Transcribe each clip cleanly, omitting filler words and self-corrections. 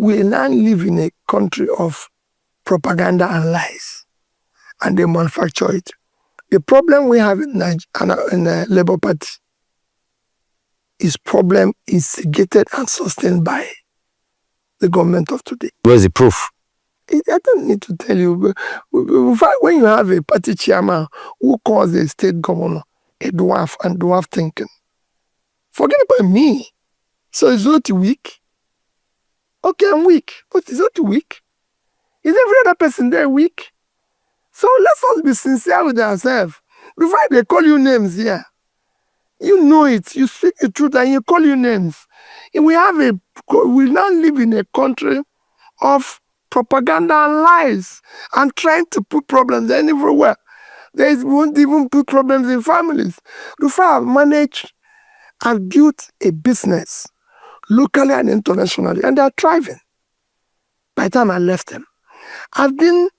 We now live in a country of propaganda and lies, and they manufacture it. The problem we have in the Labour Party is problem instigated and sustained by the government of today. Where's the proof? I don't need to tell you. When you have a party chairman who calls a state governor a dwarf and dwarf thinking, forget about me. So it's not weak. Okay, I'm weak, but it's not weak. Is every other person there weak? So let's all be sincere with ourselves. Before they call you names here, you know it. You speak the truth and you call you names. We now live in a country of propaganda and lies and trying to put problems everywhere. They won't even put problems in families. Rufai managed and built a business locally and internationally, and they're thriving. By the time I left them, I've been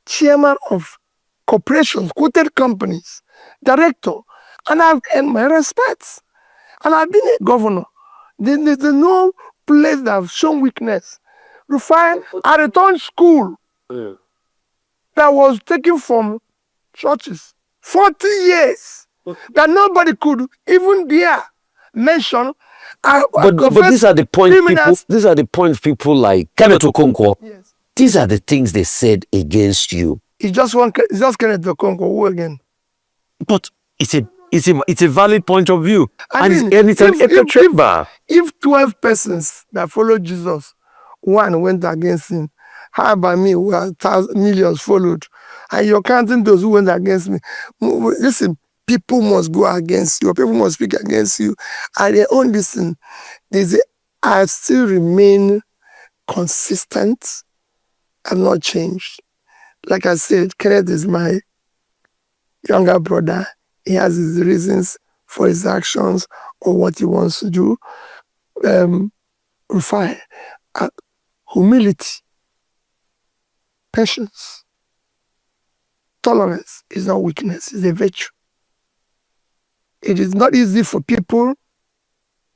chairman of corporations, quoted companies, director, and I've earned my respects. And I've been a governor. There's no place that I've shown weakness. Rufai, I returned school that was taken from churches 40 years that nobody could even dare mention. But these are the point people. These are the point people like Kenneth Okonkwo. Yes. These are the things they said against you. It's just Kenneth Okonkwo. Who again? But it's a valid point of view. And it's an echo chamber. If 12 persons that followed Jesus, one went against him, how about me, who millions followed, and you're counting those who went against me? Listen, people must go against you, people must speak against you, and they own listen. I still remain consistent. I've not changed. Like I said, Kenneth is my younger brother. He has his reasons for his actions or what he wants to do. Rufai, humility, patience, tolerance is not weakness, it's a virtue. It is not easy for people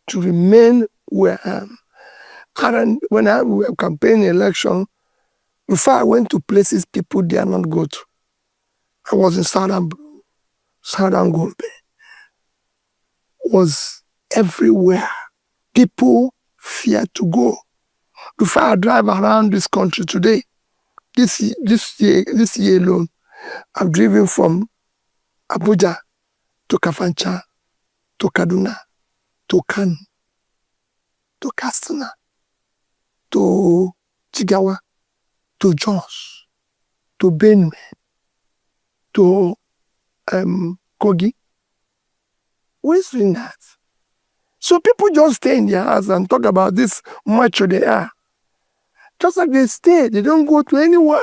to remain where I am. And when I was campaigning election, Rufai went to places people dare not go to. I was in Southern Gombe. Was everywhere. People fear to go. Before I drive around this country today, this year alone, I've driven from Abuja to Kafancha, to Kaduna, to Kano, to Katsina, to Jigawa, to Jos, to Benue, to Kogi. Who is doing that? So people just stay in their house and talk about this macho they are. Just like they stay, they don't go to anywhere.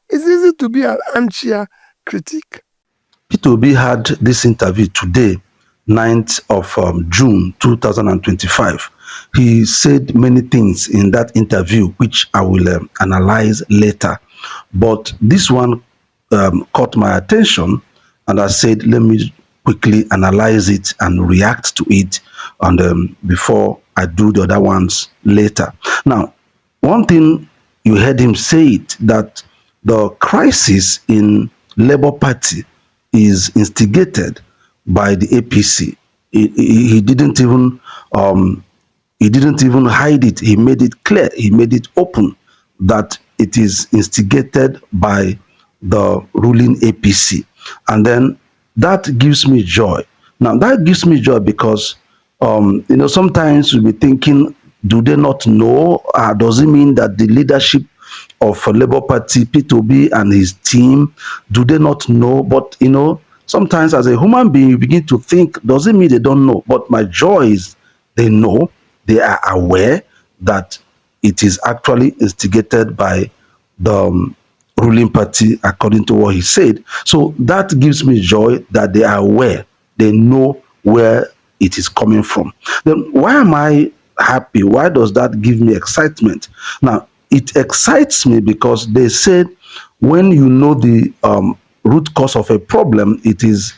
It's easy to be an armchair critic. Peter Obi had this interview today, 9th of June 2025. He said many things in that interview, which I will analyze later. But this one caught my attention, and I said, let me quickly analyze it and react to it, and before I do the other ones later. Now, one thing you heard him say it, that the crisis in Labour Party is instigated by the APC. He didn't even hide it. He made it clear. He made it open that it is instigated by the ruling APC. And then that gives me joy. Now, that gives me joy because, sometimes you'll be thinking, do they not know? Does it mean that the leadership of Labour Party, Peter Obi and his team, do they not know? But, sometimes as a human being, you begin to think, does it mean they don't know? But my joy is they know, they are aware that it is actually instigated by the ruling party, according to what he said. So that gives me joy that they are aware, they know where it is coming from. Then why am I happy? Why does that give me excitement? Now, it excites me because they said when you know the root cause of a problem, it is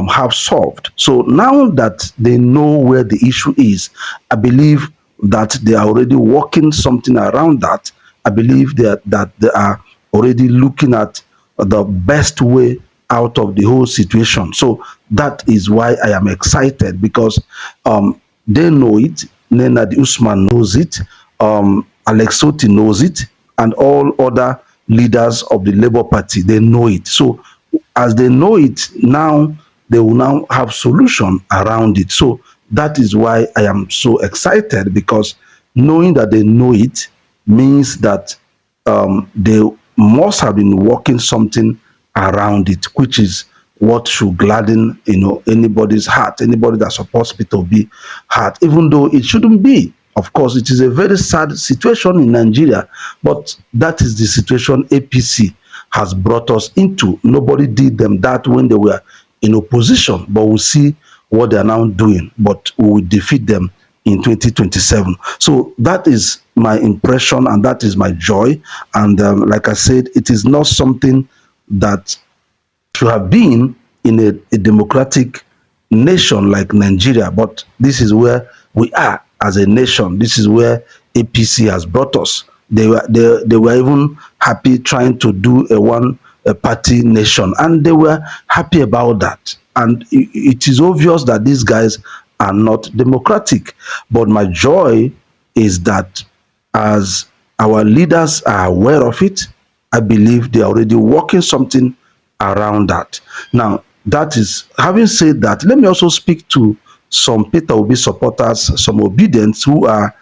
half solved. So now that they know where the issue is, I believe that they are already working something around that. I believe that they are already looking at the best way out of the whole situation. So that is why I am excited, because they know it. Nenad Usman knows it. Alex Soti knows it, and all other leaders of the Labour Party, they know it. So as they know it now, they will now have solution around it. So that is why I am so excited, because knowing that they know it means that they must have been working something around it, which is what should gladden, anybody's heart, anybody that supports P2B heart, even though it shouldn't be. Of course, it is a very sad situation in Nigeria, but that is the situation APC has brought us into. Nobody did them that when they were in opposition, but we'll see what they are now doing. But we will defeat them in 2027. So that is my impression, and that is my joy. And like I said, it is not something that should have been in a democratic nation like Nigeria, but this is where we are as a nation. This is where APC has brought us. They were even happy trying to do a one party nation, and they were happy about that. And it is obvious that these guys are not democratic. But my joy is that as our leaders are aware of it, I believe they are already working something around that. Now, that is, having said that, let me also speak to some Peter Obi supporters, some obedience who are,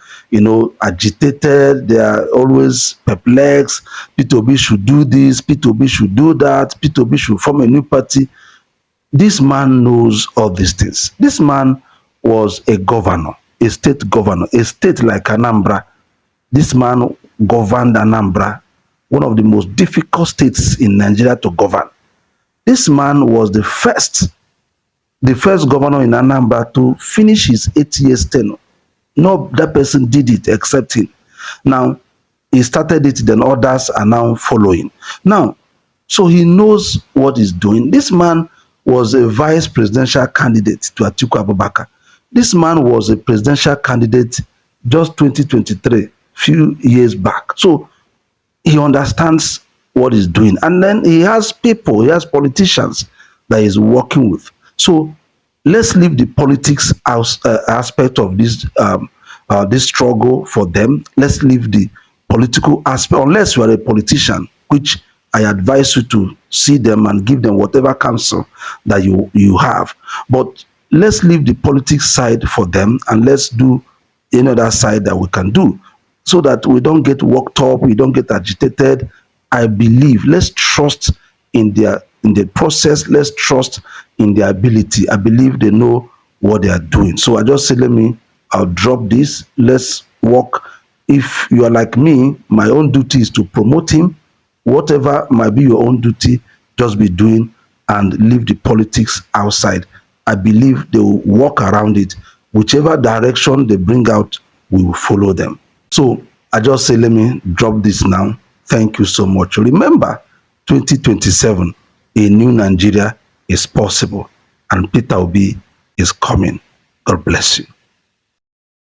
agitated. They are always perplexed. Peter Obi should do this, Peter Obi should do that, Peter Obi should form a new party. This man knows all these things. This man was a governor, a state governor, a state like Anambra. This man governed Anambra, one of the most difficult states in Nigeria to govern. This man was the first governor in Anambra to finish his 8 years tenure. No other person did it except him. Now, he started it, then others are now following. Now, so he knows what he's doing. This man was a vice presidential candidate to Atiku Abubakar. This man was a presidential candidate just 2023, few years back. So he understands what he's doing. And then he has people, he has politicians that he's working with. So let's leave the politics aspect of this struggle for them. Let's leave the political aspect, unless you are a politician, which I advise you to see them and give them whatever counsel that you have. But let's leave the politics side for them, and let's do any other side that we can do, so that we don't get worked up, we don't get agitated. I believe let's trust in the process. Let's trust in their ability. I believe they know what they are doing. So I just say, I'll drop this. Let's work. If you are like me, my own duty is to promote him. Whatever might be your own duty, just be doing and leave the politics outside. I believe they will walk around it. Whichever direction they bring out, we will follow them. So I just say, let me drop this now. Thank you so much. Remember, 2027, a new Nigeria is possible, and Peter Obi is coming. God bless you.